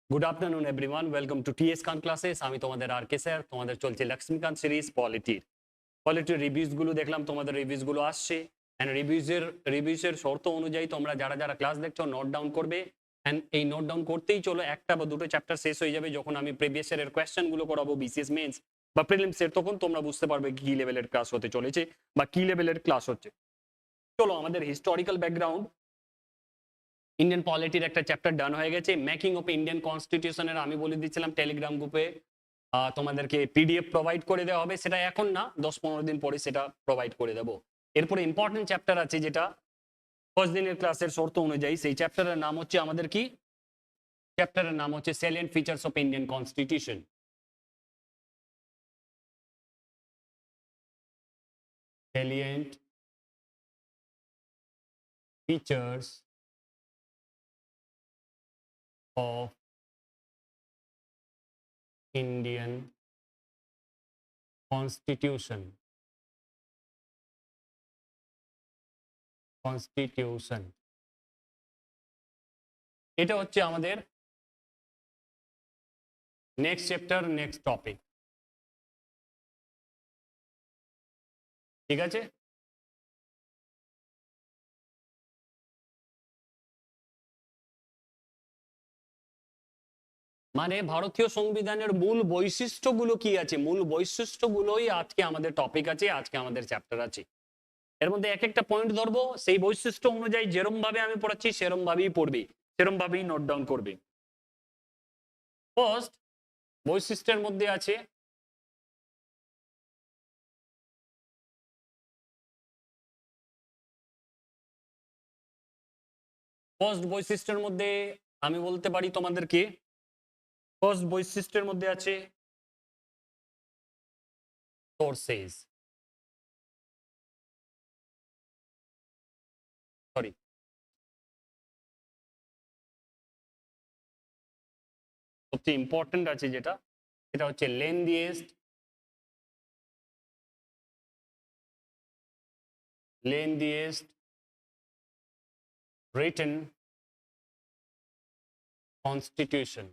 Good afternoon everyone, welcome to TS Khan classes. আমি তোমাদের আর কে sir. তোমাদের চলছে লক্ষ্মীকান্ত সিরিজ পলিটির রিভিউজ গুলো দেখলাম, তোমাদের রিভিউজ গুলো আসছে এন্ড রিভিউজের শর্ত অনুযায়ী তোমরা যারা যারা ক্লাস দেখছো নোট ডাউন করবে এন্ড এই নোট ডাউন করতেই চলো একটা বা দুটো চ্যাপ্টার শেষ হয়ে যাবে। যখন আমি প্রিভিয়াস ইয়ারের কোয়েশ্চেন গুলো করাবো বিসিএস মেন্স বা প্রিলিমস এর, তখন তোমরা বুঝতে পারবে কি লেভেলের ক্লাস হতে চলেছে বা কি লেভেলের ক্লাস হচ্ছে। চলো, আমাদের হিস্টোরিক্যাল ব্যাকগ্রাউন্ড ইন্ডিয়ান পলিটির একটা চ্যাপ্টার ডান হয়ে গেছে। মেকিং অফ ইন্ডিয়ান কনস্টিটিউশনের আমি বলে দিচ্ছিলাম টেলিগ্রাম গ্রুপে তোমাদেরকে পিডিএফ প্রোভাইড করে দেওয়া হবে। সেটা এখন না, 10-15 দিন পরে সেটা প্রোভাইড করে দেবো। এরপরে ইম্পর্টেন্ট চ্যাপ্টার আছে যেটা ফার্স্ট দিনের ক্লাসের শর্ত অনুযায়ী, সেই চ্যাপ্টারের নাম হচ্ছে আমাদের কি? চ্যাপ্টারের নাম হচ্ছে salient features of Indian constitution. Salient features of Indian Constitution. এটা হচ্ছে আমাদের নেক্সট চ্যাপ্টার, নেক্সট টপিক। ঠিক আছে, মানে ভারতীয় সংবিধানের মূল বৈশিষ্ট্যগুলো কি আছে, মূল বৈশিষ্ট্যগুলোই আজকে আমাদের টপিক আছে, আজকে আমাদের চ্যাপ্টার আছে। এর মধ্যে এক একটা পয়েন্ট ধরবো, সেই বৈশিষ্ট্য অনুযায়ী যেরম ভাবে আমি পড়াচ্ছি সেরম ভাবেই পড়বে, সেরম ভাবেই নোট ডাউন করবে। ফার্স্ট বৈশিষ্ট্যের মধ্যে আছে ফার্স্ট বৈশিষ্ট্যের মধ্যে আমি বলতে পারি তোমাদেরকে, ফার্স্ট বৈশিষ্ট্যের মধ্যে আছে সোর্সেস। সরি, সবচেয়ে ইম্পর্টেন্ট আছে যেটা, সেটা হচ্ছে লেন্দিয়েস্ট written constitution।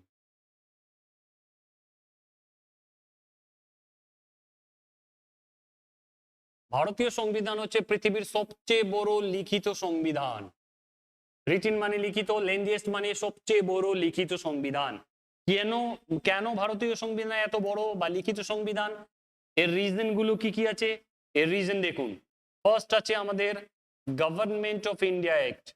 ভারতীয় সংবিধান হচ্ছে পৃথিবীর সবচেয়ে বড় লিখিত সংবিধান। রিটিন মানে লিখিত, লেন্দিয়েস্ট মানে সবচেয়ে বড় লিখিত সংবিধান। কেন কেন ভারতীয় সংবিধান এত বড় বা লিখিত সংবিধান? এর রিজন গুলো কি কি আছে? এর রিজন দেখুন, ফার্স্ট আছে আমাদের government of India act.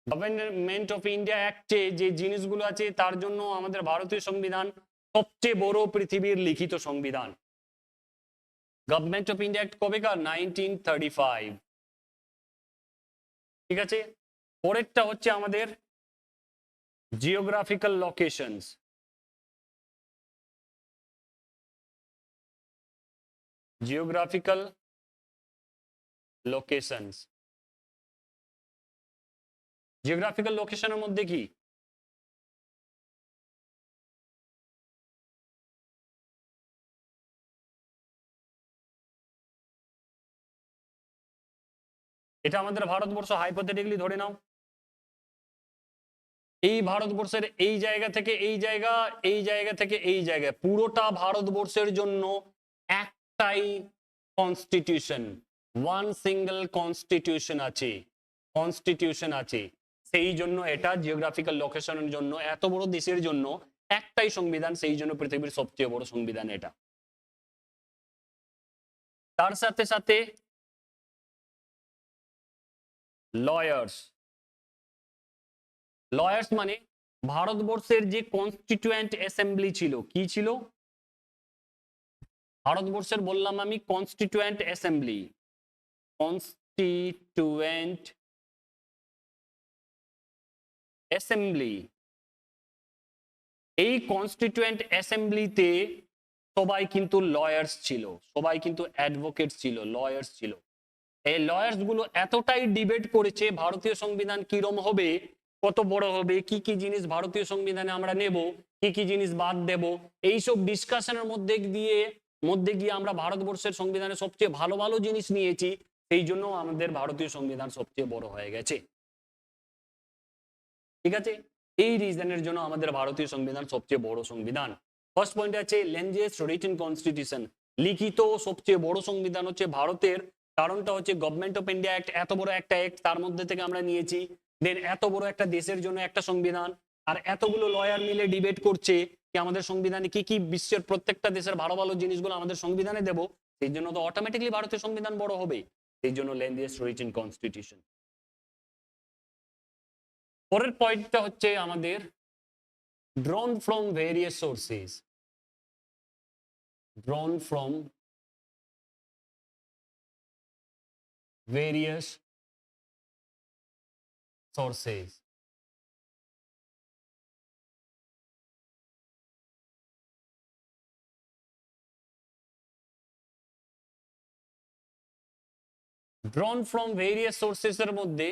Government of India অ্যাক্টে যে জিনিসগুলো আছে তার জন্য আমাদের ভারতীয় সংবিধান সবচেয়ে বড় পৃথিবীর লিখিত সংবিধান। গভর্নমেন্ট অফ ইন্ডিয়া অ্যাক্ট কবেকার? 1935। ঠিক আছে, পরেরটা হচ্ছে আমাদের geographical locations. Geographical locations, geographical লোকেশনের মধ্যে কি? এটা আমাদের ভারতবর্ষ, হাইপোথেটিক্যালি ধরে নাও এই ভারতবর্ষের এই জায়গা থেকে এই জায়গা, এই জায়গা থেকে এই জায়গা, পুরোটা ভারতবর্ষের জন্য একটাই কনস্টিটিউশন, ওয়ান সিঙ্গেল কনস্টিটিউশন আছে। সেই জন্য এটা জিওগ্রাফিক্যাল লোকেশনের জন্য, এত বড় দেশের জন্য একটাই সংবিধান, সেই জন্য পৃথিবীর সবচেয়ে বড় সংবিধান এটা। তার সাথে সাথে লয়ার্স মানে ভারতবর্ষের যে কনস্টিটিউয়েন্ট অ্যাসেম্বলি ছিল, কি ছিল ভারতবর্ষের? বললাম আমি কনস্টিটিউয়েন্ট অ্যাসেম্বলি। এই কনস্টিটিউয়েন্ট অ্যাসেম্বলিতে সবাই কিন্তু লয়ার্স ছিল, সবাই কিন্তু অ্যাডভোকেট ছিল, লয়ার্স ছিল। এই লয়ার্স গুলো এতটাই ডিবেট করেছে ভারতীয় সংবিধান কিরম হবে, কত বড় হবে, কি কি জিনিস ভারতীয় সংবিধানে আমরা নেব, কি কি জিনিস বাদ দেব, এইসব ডিসকাশনের মধ্যে গিয়ে আমরা ভারতবর্ষের সংবিধানে সবচেয়ে ভালো ভালো জিনিস নিয়েছি, সেই জন্য আমাদের ভারতীয় সংবিধান সবচেয়ে বড় হয়ে গেছে। ঠিক আছে, এই রিজনের জন্য আমাদের ভারতীয় সংবিধান সবচেয়ে বড় সংবিধান। ফার্স্ট পয়েন্ট আছে ল্যার্জেস্ট রিটেন কনস্টিটিউশন, লিখিত সবচেয়ে বড় সংবিধান হচ্ছে ভারতের। কারণটা হচ্ছে গভর্নমেন্ট অফ ইন্ডিয়া অ্যাক্ট, এত বড় একটা অ্যাক্ট, তার মধ্যে থেকে আমরা নিয়েছি। দেন এত বড় একটা দেশের জন্য একটা সংবিধান, আর এতগুলো লয়ার মিলে ডিবেট করছে কি আমাদের সংবিধানে কি কি বিশ্বের প্রত্যেকটা দেশের ভালো ভালো জিনিসগুলো আমাদের সংবিধানে দেবো, সেই জন্য তো অটোমেটিকলি ভারতীয় সংবিধান বড় হবে। সেই জন্য ল্যার্জেস্ট রিটেন কনস্টিটিউশন। পরের পয়েন্টটা হচ্ছে আমাদের drawn from various sources, drawn from various sources. drawn from various sources এর মধ্যে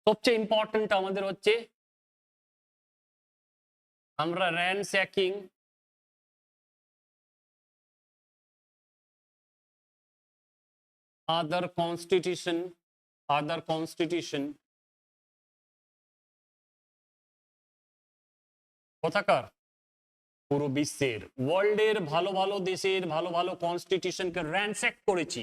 সবচেয়ে ইম্পর্টেন্ট আমাদের হচ্ছে আমরা ransackking other constitution কোথাকার, পুরো বিশ্বের ওয়ার্ল্ডের ভালো ভালো দেশের ভালো ভালো কনস্টিটিউশনকে র্যানস্যাক করেছি।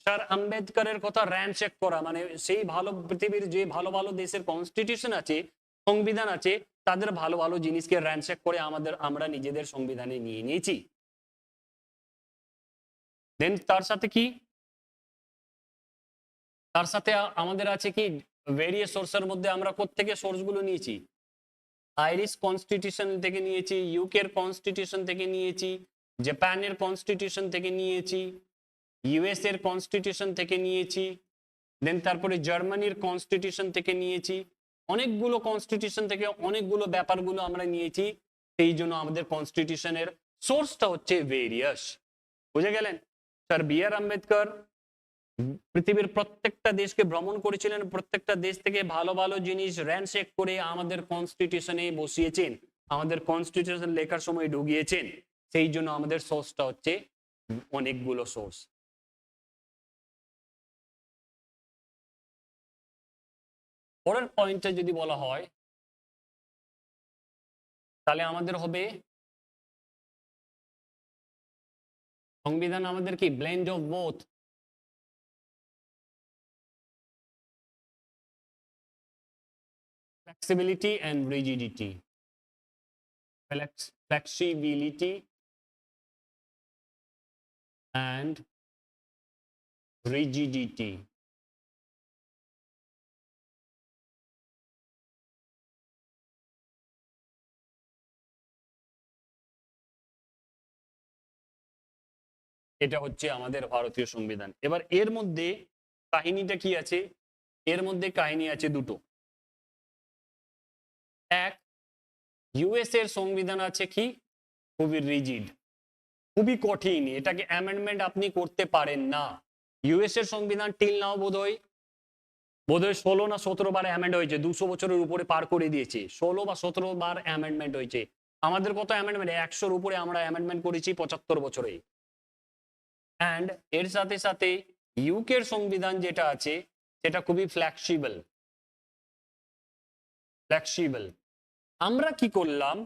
স্যার আম্বেদকরের কথা র্যানস্যাক করা মানে সেই ভালো পৃথিবীর যে ভালো ভালো দেশের কনস্টিটিউশন আছে, সংবিধান আছে, তাদের ভালো ভালো জিনিসকে র্যানস্যাক করে আমরা নিজেদের সংবিধানে নিয়ে নিয়েছি। দেন তার সাথে কি, তার সাথে আমাদের আছে কি ভেরিয়াস সোর্সের মধ্যে আমরা কোত্থেকে সোর্সগুলো নিয়েছি, আইরিশ কনস্টিটিউশন থেকে নিয়েছি, ইউকের কনস্টিটিউশন থেকে নিয়েছি, জাপানের কনস্টিটিউশন থেকে নিয়েছি, ইউএস এর কনস্টিটিউশন থেকে নিয়েছি, দেন তারপরে জার্মানির কনস্টিটিউশন থেকে নিয়েছি, অনেকগুলো কনস্টিটিউশন থেকে অনেকগুলো ব্যাপারগুলো আমরা নিয়েছি। সেই জন্য আমাদের কনস্টিটিউশনের সোর্সটা হচ্ছে ভেরিয়াস। বুঝে গেলেন? স্যার বি আর আম্বেদকর পৃথিবীর প্রত্যেকটা দেশকে ভ্রমণ করেছিলেন, প্রত্যেকটা দেশ থেকে ভালো ভালো জিনিস র্যানশেক করে আমাদের কনস্টিটিউশনে বসিয়েছেন, আমাদের কনস্টিটিউশন লেখার সময় ঢুকিয়েছেন। সেই জন্য আমাদের সোর্সটা হচ্ছে অনেকগুলো সোর্স। পরের পয়েন্টে যদি বলা হয় তাহলে আমাদের হবে সংবিধান আমাদের কি blend of both, flexibility and rigidity, flexibility and rigidity. এটা হচ্ছে আমাদের ভারতীয় সংবিধান। এবার এর মধ্যে কাহিনীটা কি আছে, এর মধ্যে কাহিনী আছে দুটো। এক, ইউএস এর সংবিধান আছে কি খুবই রিজিড, খুবই কঠিন, এটাকে অ্যামেন্ডমেন্ট আপনি করতে পারেন না। ইউএস এর সংবিধান টিল নাও বোধহয় 16 না 17 বার অ্যামেন্ড হয়েছে, 200 বছরের উপরে পার করে দিয়েছে, 16 বা 17 বার অ্যামেন্ডমেন্ট হয়েছে। আমাদের কত অ্যামেন্ডমেন্ট, 100-র উপরে আমরা অ্যামেন্ডমেন্ট করেছি 75 বছরে। অ্যান্ড এর সাথে সাথে ইউকের সংবিধান যেটা আছে সেটা খুবই ফ্লেক্সিবল। আমরা কি করলাম,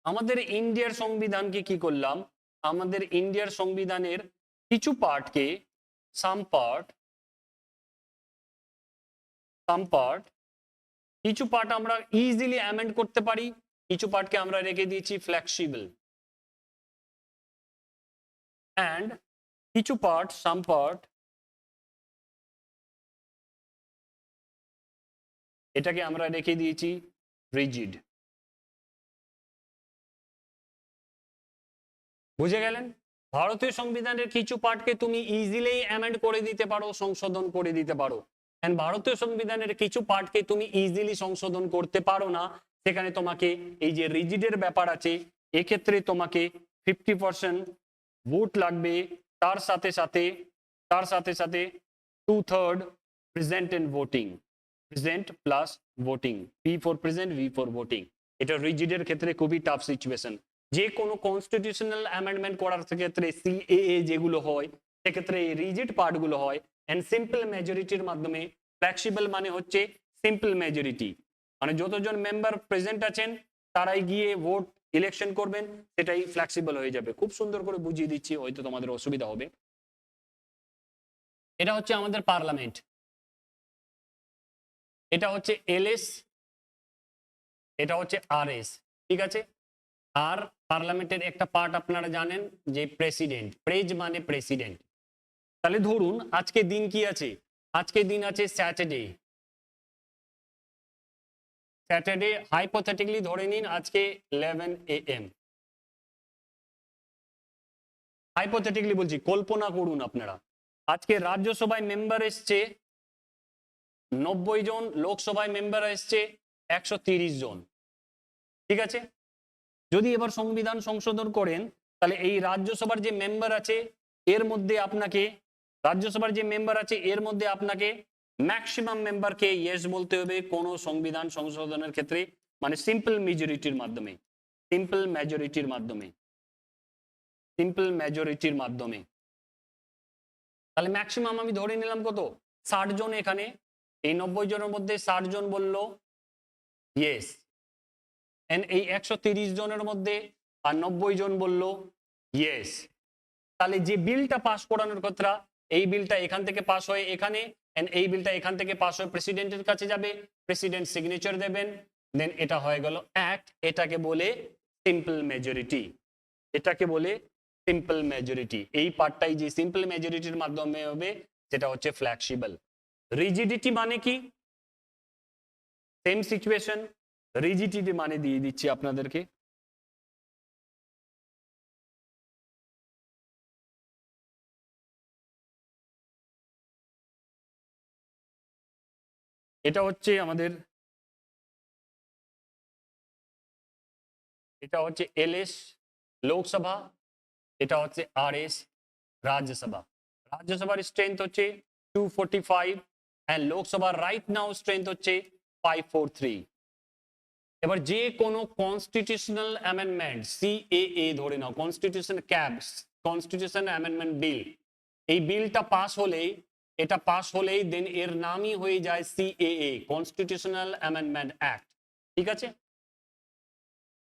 আমাদের ইন্ডিয়ার সংবিধানকে কি করলাম, আমাদের ইন্ডিয়ার সংবিধানের কিছু পার্টকে সাম পার্ট কিছু পার্ট আমরা ইজিলি অ্যামেন্ড করতে পারি, কিছু পার্টকে আমরা রেখে দিয়েছি ফ্লেক্সিবল। অ্যান্ড কিছু পার্ট সাম পার্ট এটাকে আমরা রেখে দিয়েছি রিজিড। বুঝে গেলেন? ভারতীয় সংবিধানের কিছু পার্টকে তুমি ইজিলি অ্যামেন্ড করে দিতে পারো, সংশোধন করে দিতে পারো। এন্ড ভারতীয় সংবিধানের কিছু পার্টকে তুমি ইজিলি সংশোধন করতে পারো না, সেখানে তোমাকে এই যে রিজিডের ব্যাপার আছে, এক্ষেত্রে তোমাকে 50% ভোট লাগবে, তার সাথে সাথে 2/3 present and voting, present plus voting, P for present, V for voting. এটা রিজিডের ক্ষেত্রে খুবই টাফ সিচুয়েশন। যে কোনো কনস্টিটিউশনাল অ্যামেন্ডমেন্ট করার ক্ষেত্রে সিএএ যেগুলো হয় সেক্ষেত্রে এই রিজিড পার্টগুলো হয় এন্ড সিম্পল মেজরিটির মাধ্যমে। ফ্লেক্সিবল মানে হচ্ছে সিম্পল মেজরিটি, মানে যতজন মেম্বার প্রেজেন্ট আছেন তারাই গিয়ে ভোট ইলেকশন করবেন, সেটাই ফ্লেক্সিবল হয়ে যাবে। খুব সুন্দর করে বুঝিয়ে দিচ্ছি, হয়তো তোমাদের অসুবিধা হবে। এটা হচ্ছে আমাদের পার্লামেন্ট, এটা হচ্ছে এলএস, এটা হচ্ছে আরএস, ঠিক আছে। আর পার্লামেন্টের একটা পার্ট আপনারা জানেন যে প্রেসিডেন্ট, প্রেজ মানে প্রেসিডেন্ট। তাহলে ধরুন আজকে দিন কি আছে, আজকে দিন আছে স্যাটারডে। স্যাটারডে হাইপোথেটিক্যালি ধরে নিন আজকে 11 AM, হাইপোথেটিক্যালি বলছি, কল্পনা করুন আপনারা। আজকে রাজ্যসভায় মেম্বার এসছে 90 জন, লোকসভায় মেম্বার এসছে 130 জন, ঠিক আছে। যদি এবার সংবিধান সংশোধন করেন, তাহলে এই রাজ্যসভার যে মেম্বার আছে এর মধ্যে আপনাকে, রাজ্যসভার যে মেম্বার আছে এর মধ্যে আপনাকে ম্যাক্সিমাম মেম্বারকে ইয়েস বলতে হবে কোন সংবিধান সংশোধনের ক্ষেত্রে, মানে সিম্পল মেজরিটির মাধ্যমে, সিম্পল মেজরিটির মাধ্যমে, সিম্পল মেজরিটির মাধ্যমে। তাহলে ম্যাক্সিমাম আমি ধরে নিলাম কত, 60 জন। এখানে এই 90 জনের মধ্যে 60 জন বলল ইয়েস, এন্ড এই 130 জনের মধ্যে আর 90 জন বলল ইয়েস। তাহলে যে বিলটা পাস করানোর কথা, এই বিলটা এখান থেকে পাস হয়ে এখানে, এন্ড এই বিলটা এখান থেকে পাস হয়ে প্রেসিডেন্টের কাছে যাবে, প্রেসিডেন্ট সিগনেচার দেবেন, দেন এটা হয়ে গেল অ্যাক্ট। এটাকে বলে সিম্পল মেজরিটি, এটাকে বলে সিম্পল মেজরিটি। এই পার্টটাই যে সিম্পল মেজরিটির মাধ্যমে হবে সেটা হচ্ছে ফ্লেক্সিবল। রিজিডিটি মানে কি, সেম সিচুয়েশন। রিজিডিটি মানে দিয়ে দিচ্ছি আপনাদেরকে, এটা হচ্ছে আমাদের, এটা হচ্ছে এলএস লোকসভা, এটা হচ্ছে আরএস রাজ্যসভা। রাজ্যসভার স্ট্রেংথ হচ্ছে 245 এন্ড লোকসভার রাইট নাও স্ট্রেংথ হচ্ছে 543। এবার যে কোনো কনস্টিটিউশনাল অ্যামেন্ডমেন্ট, সিএএ ধরে নাও, constitution CABs, constitution amendment bill, এই বিলটা পাস হলেই, এটা পাস হলেই দেন এর নামই হয়ে যায় সিএএ, কনস্টিটিউশনাল অ্যামেন্ডমেন্ট অ্যাক্ট, ঠিক আছে।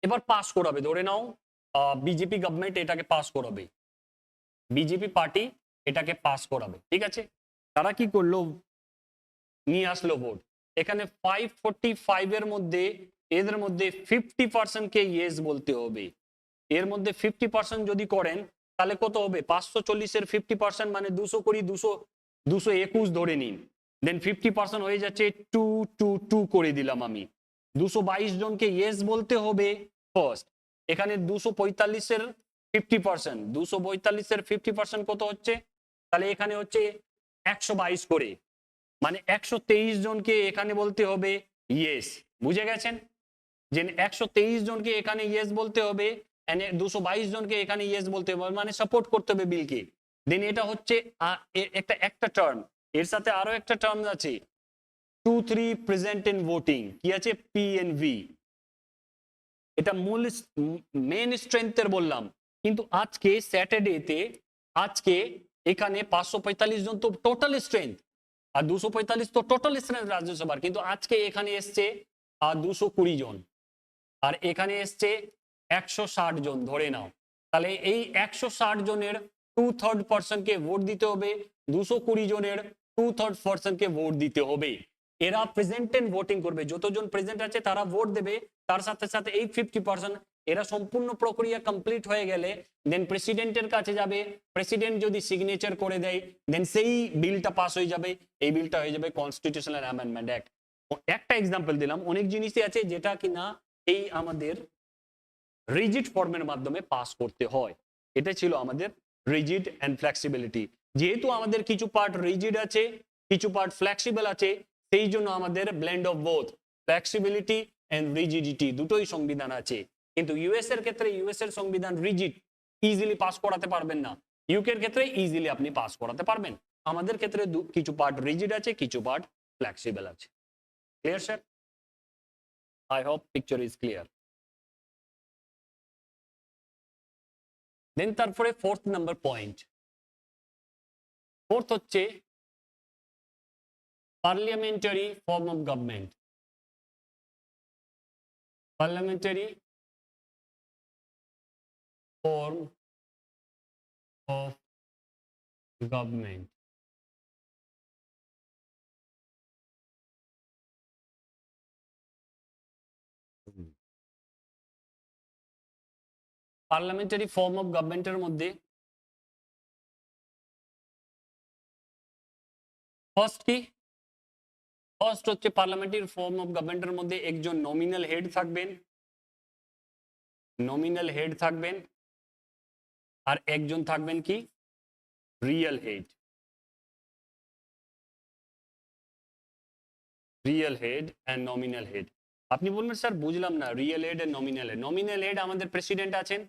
এবার পাস করাবে, ধরে নাও বিজেপি গভর্নমেন্ট এটাকে পাস করাবে, বিজেপি পার্টি এটাকে পাস করাবে, ঠিক আছে। তারা কি করলো, নিয়ে আসলো ভোট, এখানে 545 এর মধ্যে এদের মধ্যে 50% কে ইয়েস বলতে হবে। এর মধ্যে 50% যদি করেন তাহলে কত হবে, 540 এর 50% মানে 200 করি, 221 ধরে নিন, দেন 50% হয়ে যাচ্ছে 222 করে দিলাম আমি। 222 জনকে ইয়েস বলতে হবে ফার্স্ট। এখানে 245 এর 50%, 242 এর 50% কত হচ্ছে, তাহলে এখানে হচ্ছে 122 করে, মানে 123 জনকে এখানে বলতে হবে ইয়েস। বুঝে গেছেন যে 123 জনকে এখানে ইয়েস বলতে হবে, 222 জনকে এখানে ইয়েস বলতে হবে, মানে সাপোর্ট করতে হবে বিলকে। দেন এটা হচ্ছে একটা টার্ম, এর সাথে আরো একটা টার্ম আছে 2-3 প্রেজেন্ট ইন ভোটিং, কি আছে পিএনভি। এটা মূল মেন স্ট্রেংথের বললাম, কিন্তু আজকে স্যাটারডেতে, আজকে এখানে 545 জন তো টোটাল স্ট্রেংথ, আর 245 তো টোটাল স্ট্রেংথ রাজ্যসভার, কিন্তু আজকে এখানে এসছে আর 220 জন, আর এখানে এসছে 160 জন ধরে নাও। তাহলে এই 160 জনের 2/3% কে ভোট দিতে হবে, 220 জনের 2/3% কে ভোট দিতে হবে। এরা প্রেজেন্ট এন্ড ভোটিং করবে, যতজন প্রেজেন্ট আছে তারা ভোট দেবে, তার সাথে সাথে এই 50%, এরা সম্পূর্ণ প্রক্রিয়া কমপ্লিট হয়ে গেলে দেন প্রেসিডেন্টের কাছে যাবে, প্রেসিডেন্ট যদি সিগনেচার করে দেয় দেন সেই বিলটা পাস হয়ে যাবে, এই বিলটা হয়ে যাবে কনস্টিটিউশনাল অ্যামেন্ডমেন্ট অ্যাক্ট। একটা এক্সাম্পল দিলাম, অনেক জিনিসই আছে যেটা কিনা এই আমাদের রিজিড ফর্মের মাধ্যমে পাস করতে হয়। এটা ছিল আমাদের রিজিড এন্ড ফ্লেক্সিবিলিটি। যেহেতু আমাদের কিছু পার্ট রিজিড আছে, কিছু পার্ট ফ্লেক্সিবল আছে, সেই জন্য আমাদের blend of both, flexibility and rigidity দুটোই সংবিধান আছে। কিন্তু ইউএস এর ক্ষেত্রে ইউএস এর সংবিধান রিজিড, ইজিলি পাস করাতে পারবেন না। ইউকে এর ক্ষেত্রে ইজিলি আপনি পাস করাতে পারবেন। আমাদের ক্ষেত্রে কিছু পার্ট রিজিড আছে, কিছু পার্ট ফ্লেক্সিবল আছে। Clear sir? I hope picture is clear. Then তারপরে 4th নাম্বার পয়েন্ট, ফোর্থ হচ্ছে parliamentary form of government. Parliamentary form of government. Parliamentary form of গভর্নমেন্টের মধ্যে ফার্স্ট কি, ফার্স্ট হচ্ছে পার্লামেন্টারি ফর্ম অফ গভর্নমেন্টের মধ্যে একজন নমিনাল হেড থাকবেন, নমিনাল হেড থাকবেন, আর একজন থাকবেন কি real head, real head and nominal head. আপনি বলবেন স্যার বুঝলাম না real head and nominal head. Nominal head আমাদের প্রেসিডেন্ট আছেন,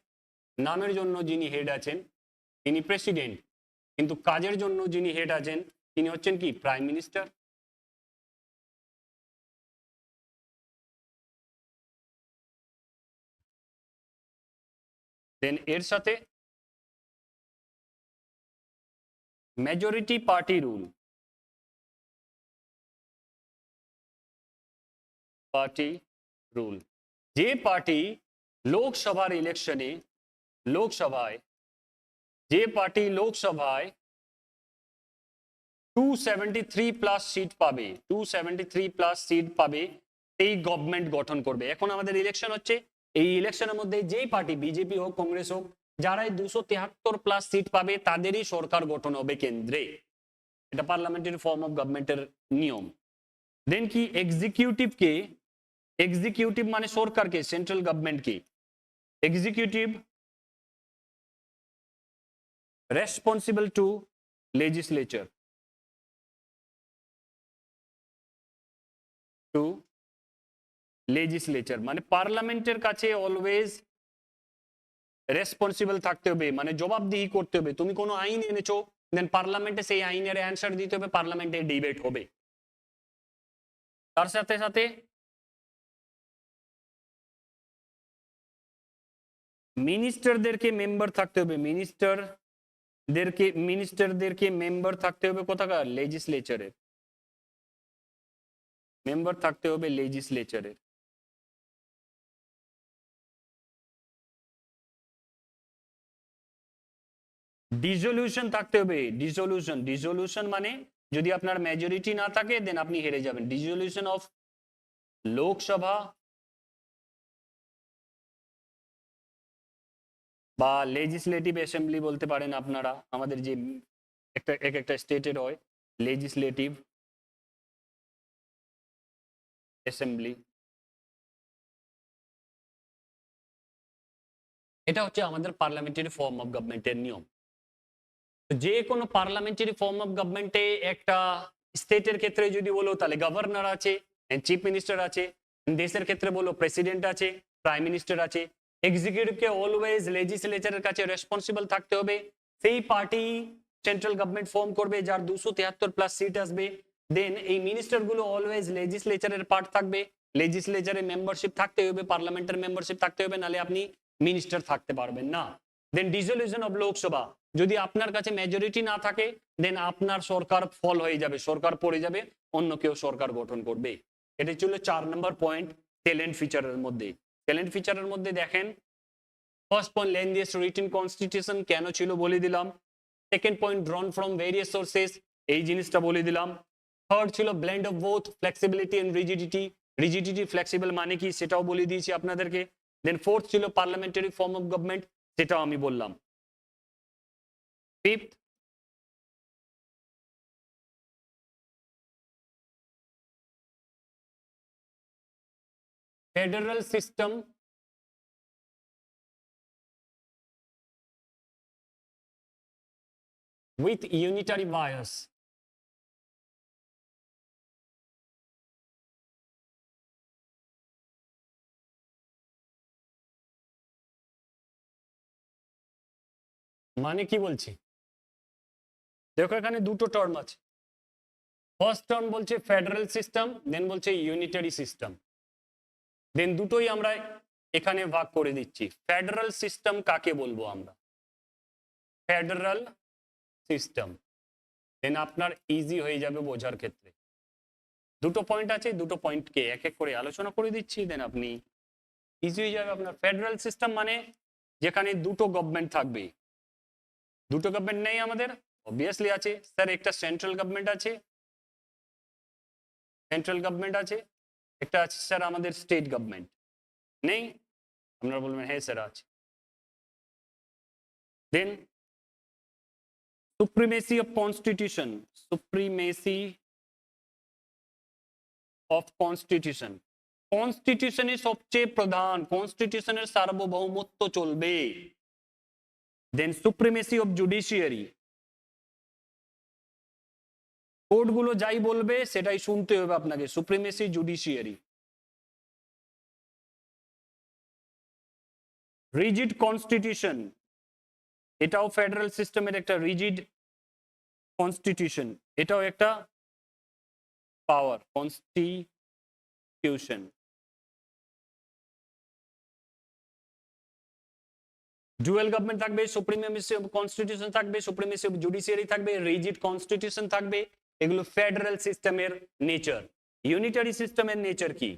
নামের জন্য যিনি হেড আছেন তিনি প্রেসিডেন্ট, কিন্তু কাজের জন্য যিনি হেড আছেন তিনি হচ্ছেন কি প্রাইম মিনিস্টার। দেন এর সাথে majority party rule, party rule. যে পার্টি লোকসভার ইলেকশনে, লোকসভায় যে পার্টি লোকসভায় 273 প্লাস সিট পাবে, 273 প্লাস সিট পাবে, এই গভর্নমেন্ট গঠন করবে। এখন আমাদের ইলেকশন হচ্ছে, এই ইলেকশনের মধ্যে যেই পার্টি বিজেপি হোক কংগ্রেস হোক যারাই 273 প্লাস সিট পাবে তাদেরই সরকার গঠন হবে কেন্দ্রে। এটা পার্লামেন্টারি ফর্ম অফ গভর্নমেন্টের নিয়ম। দেন কি এক্সিকিউটিভকে, এক্সিকিউটিভ মানে সরকারকে, সেন্ট্রাল গভর্নমেন্টকে, executive responsible to legislature, to legislature মানে পার্লামেন্টের কাছে অলওয়েজ রেসপন্সিবল থাকতে হবে, মানে জবাবদিহি করতে হবে। তুমি কোনো আইন এনেছো, দেন পার্লামেন্টে সেই আইনের অ্যান্সার দিতে হবে, পার্লামেন্টে ডিবেট হবে। তার সাথে সাথে মিনিস্টারদেরকে মেম্বার থাকতে হবে, মিনিস্টারদেরকে মেম্বার থাকতে হবে কোথাকার, লেজিসলেচারের মেম্বার থাকতে হবে, লেজিসলেচারের। ডিসলিউশন থাকতে হবে, ডিসলিউশন, ডিসলিউশন মানে যদি আপনার মেজরিটি না থাকে দেন আপনি হেরে যাবেন। ডিসলিউশন অফ লোকসভা বা লেজিসলেটিভ অ্যাসেম্বলি বলতে পারেন আপনারা, আমাদের যে একটা এক একটা স্টেটের হয় লেজিসলেটিভ অ্যাসেম্বলি। এটা হচ্ছে আমাদের পার্লামেন্টারি ফর্ম অফ গভর্নমেন্টের নিয়ম। যে কোনো পার্লামেন্টারি ফর্ম অফ গভর্নমেন্টে একটা স্টেটের ক্ষেত্রে যদি বলো তাহলে গভর্নর আছে, চিফ মিনিস্টার আছে, দেশের ক্ষেত্রে বলো প্রেসিডেন্ট আছে, প্রাইম মিনিস্টার আছে। এক্সিকিউটিভকে অলওয়েজ লেজিসলেচারের কাছে রেসপন্সিবল থাকতে হবে। সেই পার্টি সেন্ট্রাল গভর্নমেন্ট ফর্ম করবে যার 273 প্লাস সিট আসবে। দেন এই মিনিস্টার গুলো অলওয়েজ লেজিসলেচারের পার্ট থাকবে, লেজিসলেচারের মেম্বারশিপ থাকতে হবে, পার্লামেন্টের মেম্বারশিপ থাকতে হবে, নাহলে আপনি মিনিস্টার থাকতে পারবেন না। দেন ডিসলিউশন অফ লোকসভা, যদি আপনার কাছে মেজরিটি না থাকে দেন আপনার সরকার ফল হয়ে যাবে, সরকার পড়ে যাবে, অন্য কেউ সরকার গঠন করবে। এটা ছিল 4 নম্বর পয়েন্ট ট্যালেন্ট ফিচারের মধ্যে। ট্যালেন্ট ফিচারের মধ্যে দেখেন first point lengthiest written constitution কেন ছিল বলে দিলাম। Second point drawn from various sources, এই জিনিসটা বলে দিলাম। থার্ড ছিল blend of both flexibility and rigidity, rigidity flexible মানে কি সেটাও বলে দিয়েছি আপনাদেরকে। দেন ফোর্থ ছিল পার্লামেন্টারি ফর্ম অফ গভর্নমেন্ট, সেটাও আমি বললাম। Fifth federal system with unitary bias, মানে কি বলছি দেখো এখানে দুটো টার্ম আছে। ফার্স্ট টার্ম বলছে ফেডারেল সিস্টেম, দেন বলছে ইউনিটারি সিস্টেম। দেন দুটোই আমরা এখানে ভাগ করে দিচ্ছি। ফেডারেল সিস্টেম কাকে বলবো আমরা, ফেডারেল সিস্টেম দেন আপনার ইজি হয়ে যাবে বোঝার ক্ষেত্রে। দুটো পয়েন্ট আছে, দুটো পয়েন্টকে এক এক করে আলোচনা করে দিচ্ছি, দেন আপনি ইজি হয়ে যাবে আপনার। ফেডারেল সিস্টেম মানে যেখানে দুটো গভর্নমেন্ট থাকবে। দুটো গভর্নমেন্ট নেই আমাদের, অবভিয়াসলি আছে স্যার, একটা সেন্ট্রাল গভর্নমেন্ট আছে, সেন্ট্রাল গভর্নমেন্ট আছে, একটা আছে স্যার আমাদের স্টেট গভর্নমেন্ট। নেই? আপনারা বলবেন হ্যাঁ স্যার আছে। Then supremacy of constitution, supremacy of constitution, কনস্টিটিউশনের সবচেয়ে প্রধান, কনস্টিটিউশনের সার্বভৌমত্ব চলবে। দেন সুপ্রিমেসি অফ জুডিশিয়ারি, কোর্টগুলো যাই বলবে সেটাই শুনতে হবে আপনাকে, সুপ্রিমেসি জুডিশিয়ারি। রিজিড কনস্টিটিউশন, এটাও ফেডারেল সিস্টেমের একটা রিজিড কনস্টিটিউশন, এটাও একটা পাওয়ার, কনস্টিটিউশন। ডুয়াল গভর্নমেন্ট থাকবে, সুপ্রিমেসি অফ কনস্টিটিউশন থাকবে, সুপ্রিমেসি অফ জুডিশিয়ারি থাকবে, রিজিড কনস্টিটিউশন থাকবে। এগুলো ফেডারেল সিস্টেমের নেচার। ইউনিটারি সিস্টেমের নেচার কি?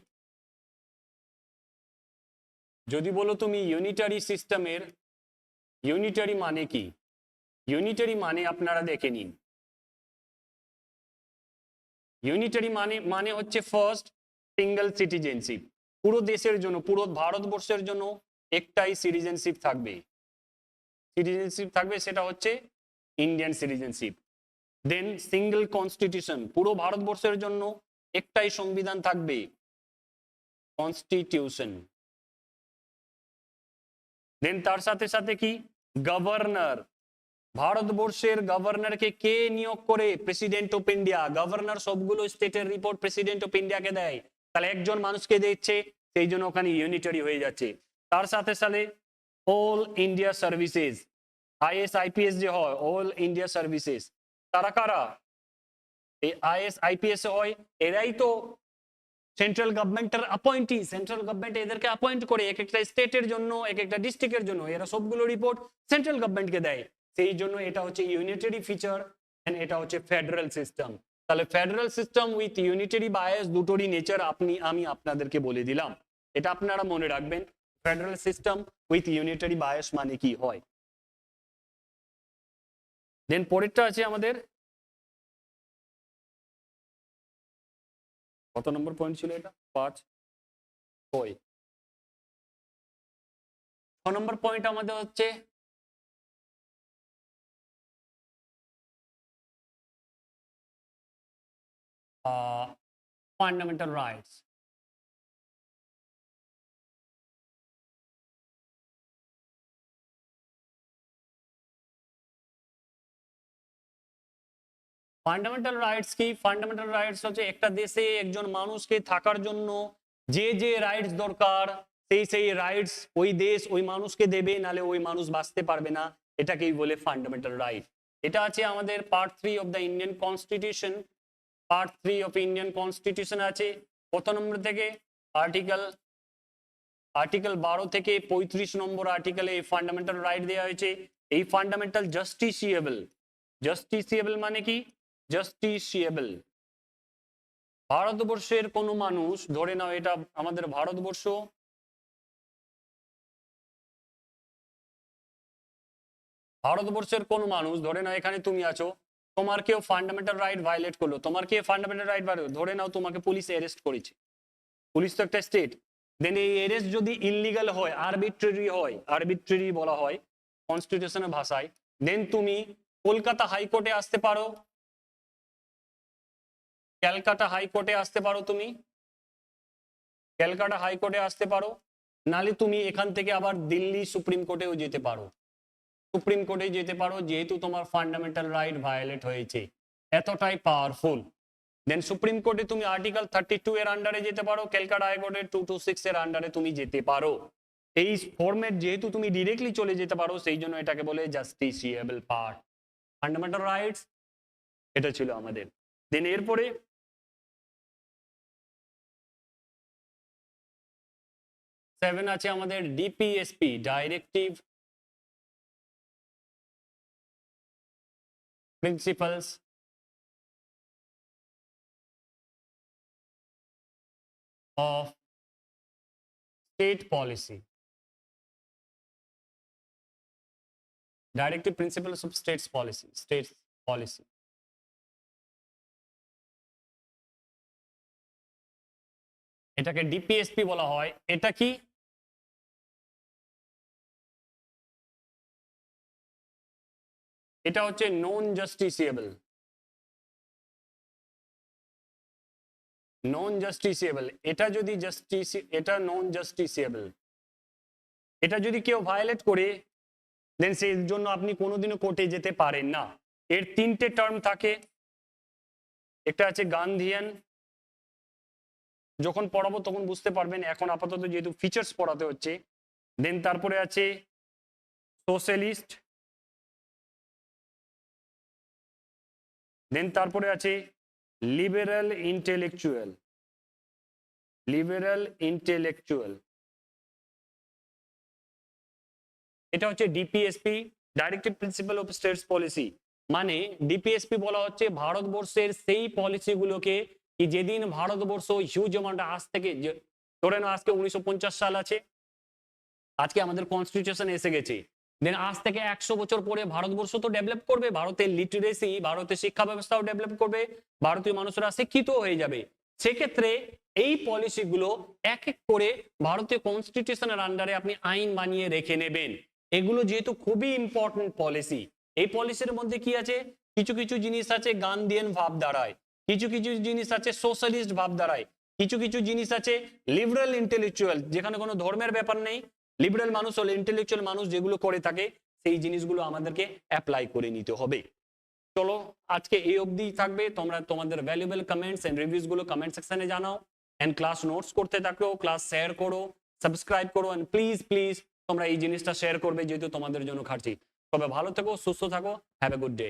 যদি বলো তুমি ইউনিটারি সিস্টেমের, ইউনিটারি মানে কি? ইউনিটারি মানে আপনারা দেখে নিন, ইউনিটারি মানে মানে হচ্ছে ফার্স্ট সিঙ্গেল সিটিজেনশিপ। পুরো দেশের জন্য, পুরো ভারতবর্ষের জন্য একটাই সিটিজেনশিপ থাকবে, সিটিজেনশিপ থাকবে, সেটা হচ্ছে ইন্ডিয়ান সিটিজেনশিপ। দেন সিঙ্গেল কনস্টিটিউশন, পুরো ভারতবর্ষের জন্য একটাই সংবিধান থাকবে, কনস্টিটিউশন। দেন তার সাথে সাথে কি? গভর্নর, ভারতবর্ষের গভর্নরকে কে নিয়োগ করে? President of India. গভর্নর সবগুলো স্টেটের রিপোর্ট প্রেসিডেন্ট অফ ইন্ডিয়াকে দেয়, তাহলে একজন মানুষকে দিচ্ছে, সেই জন্য ওখানে ইউনিটারি হয়ে যাচ্ছে। তার সাথে সাথে all India services, is IPS যে হয়, অল ইন্ডিয়া সার্ভিসেস, তারা কারা? এই আইএস আইপিএস হয়, এরাই তো সেন্ট্রাল গভর্নমেন্টের অ্যাপয়েন্টি। সেন্ট্রাল গভর্নমেন্ট এদেরকে অ্যাপয়েন্ট করে এক একটা স্টেটের জন্য, এক একটা ডিস্ট্রিক্টের জন্য, এরা সবগুলো রিপোর্ট সেন্ট্রাল গভর্নমেন্টকে দেয়। সেই জন্য এটা হচ্ছে ইউনিটারি ফিচার, এন্ড এটা হচ্ছে ফেডারেল সিস্টেম। তাহলে federal system with unitary bias, দুটোরই নেচার আমি আপনাদেরকে বলে দিলাম, এটা আপনারা মনে রাখবেন। Federal system with unitary bias মানে কি হয়। দেন পরেরটা আছে আমাদের, কত নম্বর পয়েন্ট ছিল এটা? 5, 6। 6 নম্বর পয়েন্ট আমাদের হচ্ছে ফান্ডামেন্টাল রাইটস। ফান্ডামেন্টাল রাইটস কি? ফান্ডামেন্টাল রাইটস হচ্ছে একটা দেশে একজন মানুষকে থাকার জন্য যে যে রাইটস দরকার, সেই সেই রাইটস ওই দেশ ওই মানুষকে দেবে, নালে ওই মানুষ বাঁচতে পারবে না, এটাকেই বলে ফান্ডামেন্টাল রাইট। এটা আছে আমাদের part 3 of the Indian constitution. Part 3 of Indian constitution আছে কত নম্বর থেকে? আর্টিকেল আর্টিকেল 12 থেকে 35 নম্বর আর্টিকেলে এই ফান্ডামেন্টাল রাইট দেওয়া হয়েছে। এই ফান্ডামেন্টাল জাস্টিসিয়েবল, জাস্টিসিয়েবল মানে কি? জাস্টিসিয়েবল, ভারতবর্ষের কোন মানুষ, ধরে নাও এটা আমাদের ভারতবর্ষ, ভারতবর্ষের কোন মানুষ, ধরে নাও এখানে তুমি আছো, তোমার কেউ ফান্ডামেন্টাল রাইট ভায়োলেট করলো, তোমার কে ফান্ডামেন্টাল রাইট ভায়োলেট, ধরে নাও তোমাকে পুলিশ অ্যারেস্ট করেছে, পুলিশ তো একটা স্টেট। দেন এই অ্যারেস্ট যদি ইললিগাল হয়, আরবিট্রারি হয়, আরবিট্রারি বলা হয় কনস্টিটিউশনের ভাষায়, দেন তুমি কলকাতা হাইকোর্টে আসতে পারো, ক্যালকাটা হাইকোর্টে আসতে পারো, তুমি ক্যালকাটা হাইকোর্টে আসতে পারো, নালে তুমি এখান থেকে আবার দিল্লি সুপ্রিম কোর্টেও যেতে পারো, সুপ্রিম কোর্টে যেতে পারো, যেহেতু তোমার ফান্ডামেন্টাল রাইট ভায়োলেট হয়েছে, এতটাই পাওয়ারফুল। দেন সুপ্রিম কোর্টে তুমি আর্টিকেল 32 এর আন্ডারে যেতে পারো, ক্যালকাটা হাইকোর্টের 226 এর আন্ডারে তুমি যেতে পারো। এই ফরম্যাট যেহেতু তুমি ডিরেক্টলি চলে যেতে পারো, সেই জন্য এটাকে বলে জাস্টিসিয়েবল পার্ট, ফান্ডামেন্টাল রাইটস। এটা ছিল আমাদের। দেন এরপরে 7 আছে আমাদের DPSP, directive principles of state policy. Directive principles of states policy. এটাকে ডিপিএসপি বলা হয়। এটা কি? এটা হচ্ছে নন জাস্টিসিয়েবল। নন জাস্টিসিয়েবল, এটা যদি এটা নন জাস্টিসিয়েবল, এটা যদি কেউ ভায়োলেট করে দেন সেই জন্য আপনি কোনোদিনও কোর্টে যেতে পারেন না। এর তিনটে টার্ম থাকে। একটা আছে গান্ধিয়ান, যখন পড়াবো তখন বুঝতে পারবেন, এখন আপাতত যেহেতু ফিচার্স পড়াতে হচ্ছে। দেন তারপরে আছে সোশ্যালিস্ট, দেন তারপরে আছে লিবারাল ইন্টেলেকচুয়াল। লিবারাল ইন্টেলেকচুয়াল, এটা হচ্ছে DPSP, directive principle of states policy. মানে ডিপিএসপি বলা হচ্ছে ভারতবর্ষের সেই পলিসিগুলোকে কি যেদিন ভারতবর্ষ হিউজ অ্যামাউন্ট, আজ থেকে ধরে নাও আজকে 1950 সাল আছে, আজকে আমাদের কনস্টিটিউশন এসে গেছে, দেন আজ থেকে 100 বছর পরে ভারতবর্ষ তো ডেভেলপ করবে, ভারতের লিটারেসি, ভারতের শিক্ষা ব্যবস্থাও ডেভেলপ করবে, ভারতীয় মানুষরা শিক্ষিত হয়ে যাবে। সেক্ষেত্রে এই পলিসিগুলো এক এক করে ভারতীয় কনস্টিটিউশনের আন্ডারে আপনি আইন বানিয়ে রেখে নেবেন। এগুলো যেহেতু খুবই ইম্পর্টেন্ট পলিসি, এই পলিসির মধ্যে কি আছে, কিছু কিছু জিনিস আছে গান্ধিয়ান ভাব দ্বারায়, কিছু কিছু জিনিস আছে সোশ্যালিস্ট ভাব দ্বারায়, কিছু কিছু জিনিস আছে লিবারাল ইন্টেলেকচুয়াল, যেখানে কোনো ধর্মের ব্যাপার নেই, লিবারাল মানুষ হলে ইন্টেলেকচুয়াল মানুষ যেগুলো করে থাকে সেই জিনিসগুলো আমাদেরকে অ্যাপ্লাই করে নিতে হবে। চলো আজকে এই অবধি থাকবে। তোমরা তোমাদের ভ্যালুয়েবল কমেন্টস এন্ড রিভিউজ গুলো কমেন্ট সেকশনে জানাও, এন্ড ক্লাস নোটস করতে থাকো, ক্লাস শেয়ার করো, সাবস্ক্রাইব করো, এন্ড প্লিজ প্লিজ তোমরা এই জিনিসটা শেয়ার করবে যেহেতু তোমাদের জন্য খাটছি। তবে ভালো থেকো, সুস্থ থাকো, হ্যাভ এ গুড ডে।